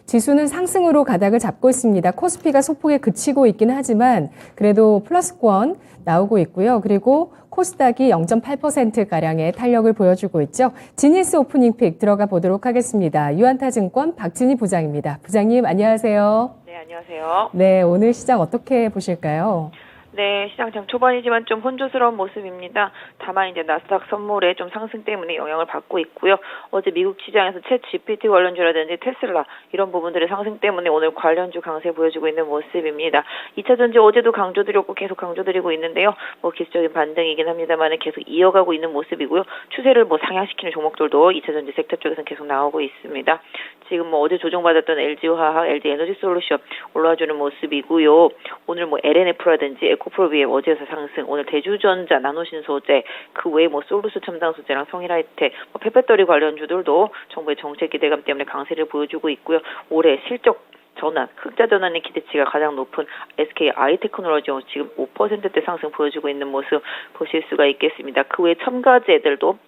지수는 상승으로 가닥을 잡고 있습니다. 코스피가 소폭에 그치고 있긴 하지만 그래도 플러스권 나오고 있고요. 그리고 코스닥이 0.8%가량의 탄력을 보여주고 있죠. 지니스 오프닝 픽 들어가 보도록 하겠습니다. 유안타증권 박진희 부장입니다. 부장님 안녕하세요. 네, 안녕하세요. 네, 오늘 시장 어떻게 보실까요? 네, 시장 장 초반이지만 좀 혼조스러운 모습입니다. 다만 이제 나스닥 선물의 좀 상승 때문에 영향을 받고 있고요. 어제 미국 시장에서 챗 GPT 관련주라든지 테슬라 이런 부분들의 상승 때문에 오늘 관련주 강세 보여주고 있는 모습입니다. 2차 전지 어제도 강조드렸고 계속 강조드리고 있는데요. 기술적인 반등이긴 합니다만 계속 이어가고 있는 모습이고요. 추세를 상향시키는 종목들도 2차 전지 섹터 쪽에서는 계속 나오고 있습니다. 지금 어제 조정받았던 LG화학, LG에너지솔루션 올라와주는 모습이고요. 오늘 LNF라든지 에코프로비엠 어제에서 상승, 오늘 대주전자, 나노신소재, 그 외에 솔루스 첨단소재랑 성일하이텍, 폐배터리 관련주들도 정부의 정책 기대감 때문에 강세를 보여주고 있고요. 올해 실적 전환, 흑자 전환의 기대치가 가장 높은 SK 아이테크놀로지 지금 5%대 상승 보여주고 있는 모습 보실 수가 있겠습니다. 그 외에 첨가제들도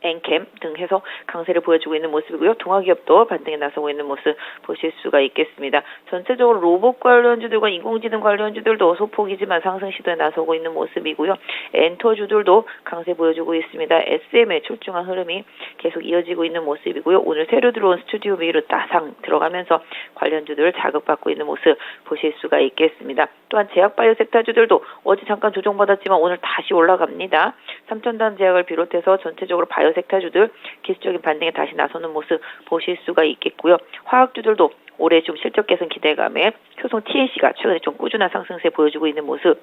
엔캠 등 해서 강세를 보여주고 있는 모습이고요. 동화기업도 반등에 나서고 있는 모습 보실 수가 있겠습니다. 전체적으로 로봇 관련주들과 인공지능 관련주들도 소폭이지만 상승 시도에 나서고 있는 모습이고요. 엔터주들도 강세 보여주고 있습니다. SM의 출중한 흐름이 계속 이어지고 있는 모습이고요. 오늘 새로 들어온 스튜디오 비율을 따상 들어가면서 관련주들을 자극받고 있는 모습 보실 수가 있겠습니다. 또한 제약바이오 섹터주들도 어제 잠깐 조정받았지만 오늘 다시 올라갑니다. 삼천단 제약을 비롯해서 전체적으로 바이오 섹터주들 기술적인 반등에 다시 나서는 모습 보실 수가 있겠고요. 화학주들도 올해 좀 실적 개선 기대감에 효성 TNC가 최근에 좀 꾸준한 상승세 보여주고 있는 모습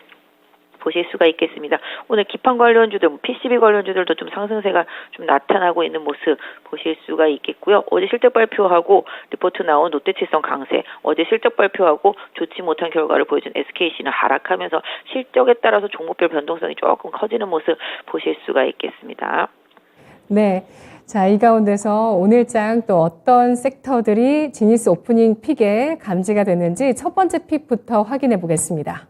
보실 수가 있겠습니다. 오늘 기판 관련주들, PCB 관련주들도 좀 상승세가 좀 나타나고 있는 모습 보실 수가 있겠고요. 어제 실적 발표하고 리포트 나온 롯데칠성 강세, 어제 실적 발표하고 좋지 못한 결과를 보여준 SKC는 하락하면서 실적에 따라서 종목별 변동성이 조금 커지는 모습 보실 수가 있겠습니다. 네. 자, 이 가운데서 오늘장 또 어떤 섹터들이 지니스 오프닝 픽에 감지가 됐는지 첫 번째 픽부터 확인해 보겠습니다.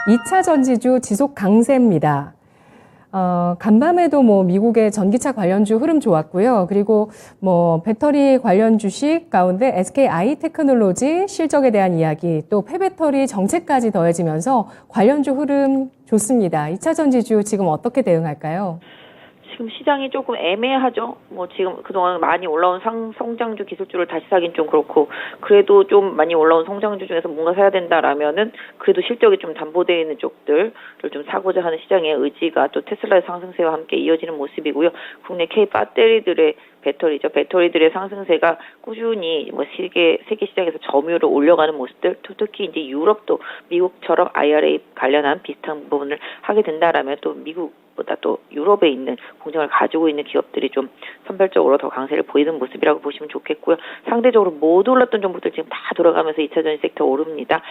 2차 전지주 지속 강세입니다. 간밤에도 미국의 전기차 관련주 흐름 좋았고요. 그리고 배터리 관련 주식 가운데 SK 아이테크놀로지 실적에 대한 이야기, 또 폐배터리 정책까지 더해지면서 관련주 흐름 좋습니다. 2차 전지주 지금 어떻게 대응할까요? 지금 시장이 조금 애매하죠. 지금 그동안 많이 올라온 성장주 기술주를 다시 사긴 좀 그렇고, 그래도 좀 많이 올라온 성장주 중에서 뭔가 사야 된다라면은 그래도 실적이 좀 담보되어 있는 쪽들을 좀 사고자 하는 시장의 의지가 또 테슬라의 상승세와 함께 이어지는 모습이고요. 국내 K 배터리들의 배터리들의 상승세가 꾸준히 세계 시장에서 점유율을 올려가는 모습들, 특히 이제 유럽도 미국처럼 IRA 관련한 비슷한 부분을 하게 된다라면 또 미국보다 또 유럽에 있는 공장을 가지고 있는 기업들이 좀 선별적으로 더 강세를 보이는 모습이라고 보시면 좋겠고요. 상대적으로 못 올랐던 종목들 지금 다 돌아가면서 2차 전지 섹터 오릅니다.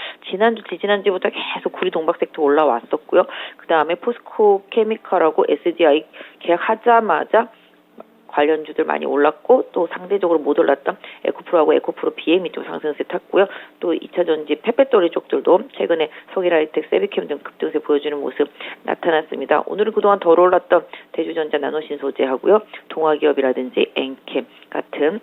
지난주부터 계속 구리 동박 섹터 올라왔었고요. 그 다음에 포스코 케미칼하고 SDI 계약하자마자 관련주들 많이 올랐고, 또 상대적으로 못 올랐던 에코프로하고 에코프로 BM이 좀 상승세 탔고요. 또 2차 전지 폐배터리 쪽들도 최근에 성일하이텍, 세비캠 등 급등세 보여주는 모습 나타났습니다. 오늘은 그동안 덜 올랐던 대주전자, 나노신소재하고요, 동화기업이라든지 엔캠 같은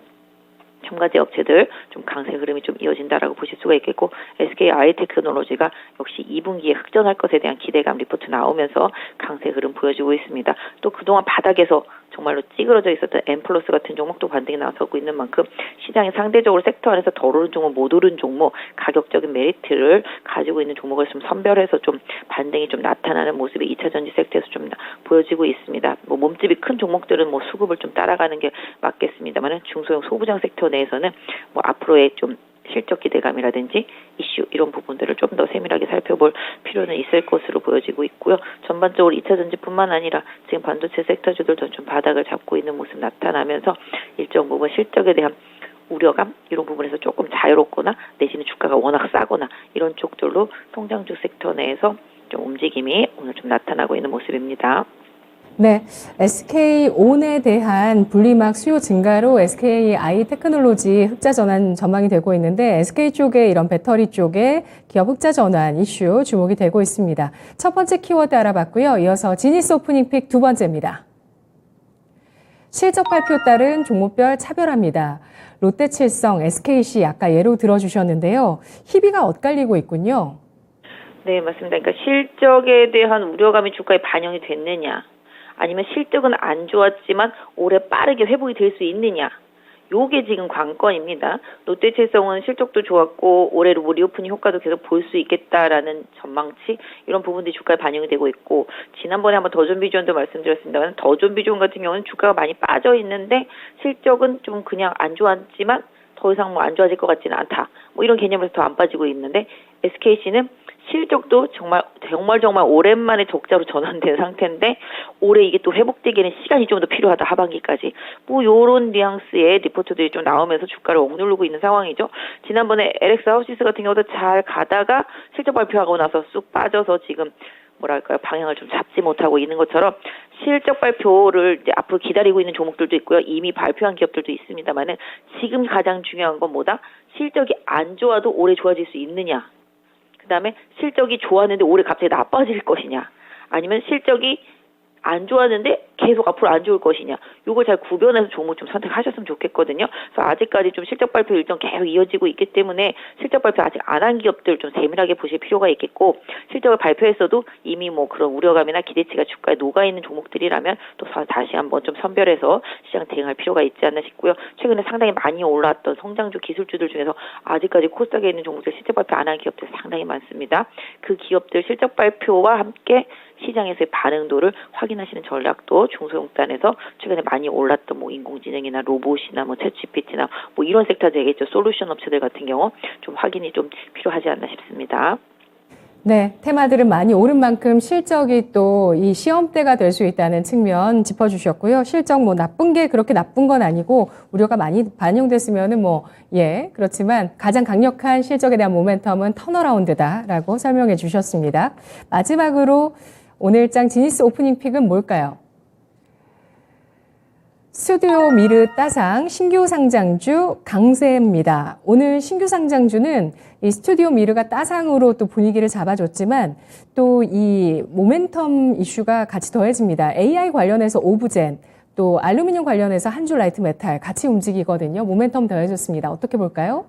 첨가제 업체들 좀 강세 흐름이 좀 이어진다라고 보실 수가 있겠고, SK 아이테크놀로지가 역시 2분기에 흑전할 것에 대한 기대감 리포트 나오면서 강세 흐름 보여주고 있습니다. 또 그동안 바닥에서 정말로 찌그러져 있었던 엠플러스 같은 종목도 반등이 나서고 있는 만큼 시장이 상대적으로 섹터 안에서 덜 오른 종목, 못 오른 종목, 가격적인 메리트를 가지고 있는 종목을 좀 선별해서 좀 반등이 좀 나타나는 모습이 2차 전지 섹터에서 좀 보여지고 있습니다. 몸집이 큰 종목들은 수급을 좀 따라가는 게 맞겠습니다만은 중소형 소부장 섹터 내에서는 앞으로의 좀 실적 기대감이라든지 이슈 이런 부분들을 좀 더 세밀하게 살펴볼 필요는 있을 것으로 보여지고 있고요. 전반적으로 2차 전지뿐만 아니라 지금 반도체 섹터주들도 좀 바닥을 잡고 있는 모습 나타나면서 일정 부분 실적에 대한 우려감 이런 부분에서 조금 자유롭거나 내지는 주가가 워낙 싸거나 이런 쪽들로 성장주 섹터 내에서 좀 움직임이 오늘 좀 나타나고 있는 모습입니다. 네, SK온에 대한 분리막 수요 증가로 SK 아이테크놀로지 흑자 전환 전망이 되고 있는데 SK 쪽에 이런 배터리 쪽에 기업 흑자 전환 이슈 주목이 되고 있습니다. 첫 번째 키워드 알아봤고요. 이어서 지니스 오프닝 픽 두 번째입니다. 실적 발표 따른 종목별 차별합니다. 롯데칠성, SKC 아까 예로 들어주셨는데요. 희비가 엇갈리고 있군요. 네, 맞습니다. 그러니까 실적에 대한 우려감이 주가에 반영이 됐느냐, 아니면 실적은 안 좋았지만 올해 빠르게 회복이 될 수 있느냐, 요게 지금 관건입니다. 롯데칠성은 실적도 좋았고 올해 리오프닝 효과도 계속 볼 수 있겠다라는 전망치, 이런 부분들이 주가에 반영이 되고 있고, 지난번에 한번 더존비존도 말씀드렸습니다만 더존비존 같은 경우는 주가가 많이 빠져 있는데 실적은 좀 그냥 안 좋았지만 더 이상 뭐 안 좋아질 것 같지는 않다, 뭐 이런 개념에서 더 안 빠지고 있는데, SKC는 실적도 정말 오랜만에 적자로 전환된 상태인데 올해 이게 또 회복되기에는 시간이 좀 더 필요하다, 하반기까지. 뭐 요런 뉘앙스의 리포트들이 좀 나오면서 주가를 억누르고 있는 상황이죠. 지난번에 LX 하우시스 같은 경우도 잘 가다가 실적 발표하고 나서 쑥 빠져서 지금 뭐랄까요, 방향을 좀 잡지 못하고 있는 것처럼 실적 발표를 이제 앞으로 기다리고 있는 종목들도 있고요. 이미 발표한 기업들도 있습니다만은 지금 가장 중요한 건 뭐다? 실적이 안 좋아도 올해 좋아질 수 있느냐. 그다음에 실적이 좋았는데 올해 갑자기 나빠질 것이냐, 아니면 실적이 안 좋았는데 계속 앞으로 안 좋을 것이냐, 요걸 잘 구별해서 종목 좀 선택하셨으면 좋겠거든요. 그래서 아직까지 좀 실적 발표 일정 계속 이어지고 있기 때문에 실적 발표 아직 안 한 기업들 좀 세밀하게 보실 필요가 있겠고, 실적을 발표했어도 이미 뭐 그런 우려감이나 기대치가 주가에 녹아있는 종목들이라면 또 다시 한번 좀 선별해서 시장 대응할 필요가 있지 않나 싶고요. 최근에 상당히 많이 올랐던 성장주 기술주들 중에서 아직까지 코스닥에 있는 종목들 실적 발표 안 한 기업들 상당히 많습니다. 그 기업들 실적 발표와 함께 시장에서의 반응도를 확인하시는 전략도 중소형단에서 최근에 많이 올랐던 뭐 인공지능이나 로봇이나 뭐 챗GPT나 뭐 이런 섹터 되겠죠. 솔루션 업체들 같은 경우 좀 확인이 좀 필요하지 않나 싶습니다. 네, 테마들은 많이 오른 만큼 실적이 또 이 시험대가 될 수 있다는 측면 짚어주셨고요. 실적 뭐 나쁜 게 그렇게 나쁜 건 아니고 우려가 많이 반영됐으면은 그렇지만 가장 강력한 실적에 대한 모멘텀은 턴어라운드다라고 설명해 주셨습니다. 마지막으로 오늘장 지니스 오프닝 픽은 뭘까요? 스튜디오 미르 따상 신규 상장주 강세입니다. 오늘 신규 상장주는 이 스튜디오 미르가 따상으로 또 분위기를 잡아줬지만 또 이 모멘텀 이슈가 같이 더해집니다. AI 관련해서 오브젠, 또 알루미늄 관련해서 한줄 라이트 메탈 같이 움직이거든요. 모멘텀 더해졌습니다. 어떻게 볼까요?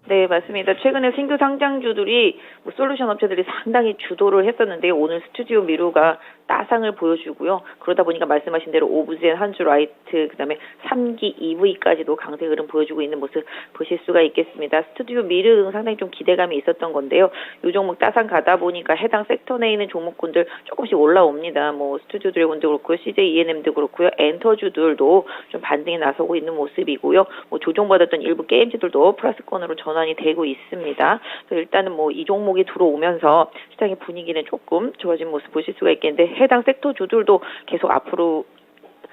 네, 맞습니다. 최근에 신규 상장주들이 뭐 솔루션 업체들이 상당히 주도를 했었는데요. 오늘 스튜디오 미루가 따상을 보여주고요. 그러다 보니까 말씀하신 대로 오브젠, 한주 라이트, 그다음에 3기 EV까지도 강세 흐름 보여주고 있는 모습 보실 수가 있겠습니다. 스튜디오 미르 상당히 좀 기대감이 있었던 건데요. 이 종목 따상 가다 보니까 해당 섹터 내에 있는 종목군들 조금씩 올라옵니다. 뭐 스튜디오 드래곤도 그렇고요, CJ E&M도 그렇고요, 엔터주들도 좀 반등에 나서고 있는 모습이고요. 뭐 조정받았던 일부 게임주들도 플러스권으로 전환이 되고 있습니다. 그래서 일단은 뭐 이 종목이 들어오면서 시장의 분위기는 조금 좋아진 모습 보실 수가 있겠는데, 해당 섹터 주들도 계속 앞으로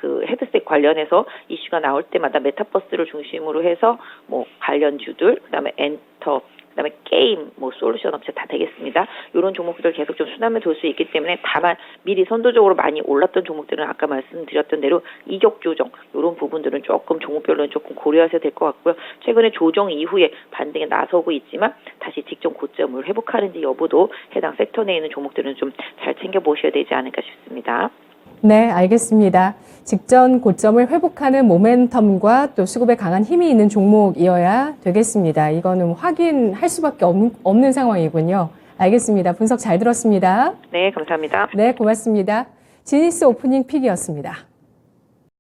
그 헤드셋 관련해서 이슈가 나올 때마다 메타버스를 중심으로 해서 뭐 관련주들, 그다음에 엔터, 그다음에 게임, 뭐 솔루션 업체 다 되겠습니다. 이런 종목들 계속 좀 순환을 돌 수 있기 때문에, 다만 미리 선도적으로 많이 올랐던 종목들은 아까 말씀드렸던 대로 이격 조정, 이런 부분들은 조금 종목별로는 조금 고려하셔야 될 것 같고요. 최근에 조정 이후에 반등에 나서고 있지만 다시 직전 고점을 회복하는지 여부도 해당 섹터 내에 있는 종목들은 좀 잘 챙겨보셔야 되지 않을까 싶습니다. 네, 알겠습니다. 직전 고점을 회복하는 모멘텀과 또 수급에 강한 힘이 있는 종목이어야 되겠습니다. 이거는 확인할 수밖에 없는 상황이군요. 알겠습니다. 분석 잘 들었습니다. 네, 감사합니다. 네, 고맙습니다. 지니스 오프닝 픽이었습니다.